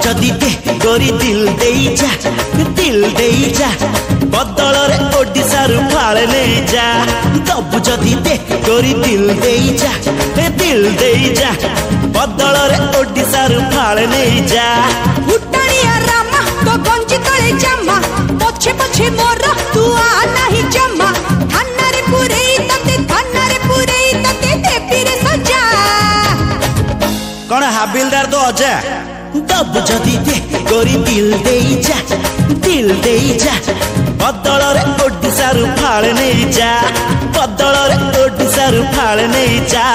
जदि दे गोरी दिल देई जा बदल रे ओडिशा रु फाड़े नहीं जा। दबु जदि दे गोरी दिल देई जा बदल रे ओडिशा रु फाड़े नहीं जा। उटाणिया रामा तो गंजी तले जामा पछे पछे मोर तू आ नहीं जमा। थाना रे पुरे तते देवी रे सजा। कौन हाबिलदार तो अजा। दबु जदि दे गोरी दिल देई जा बदल रे ओडिशा रु फाड़े नहीं जा। बदल रे ओडिशा रु फाड़े नहीं जा।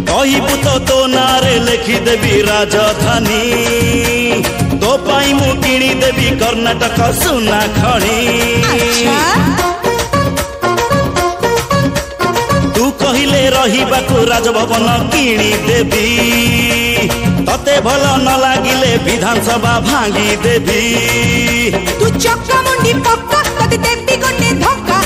कहबू तो नारे लिखिदेवी राजधानी तो पाई मु किणी देवी कर्णाटक सुना खणी। तू कहिले रहिबाकू राजभवन किणी देवी तते भल न लागिले विधानसभा भांगी देवी। तू चक्का मुंडी पक्का तते देवी गोटे धक्का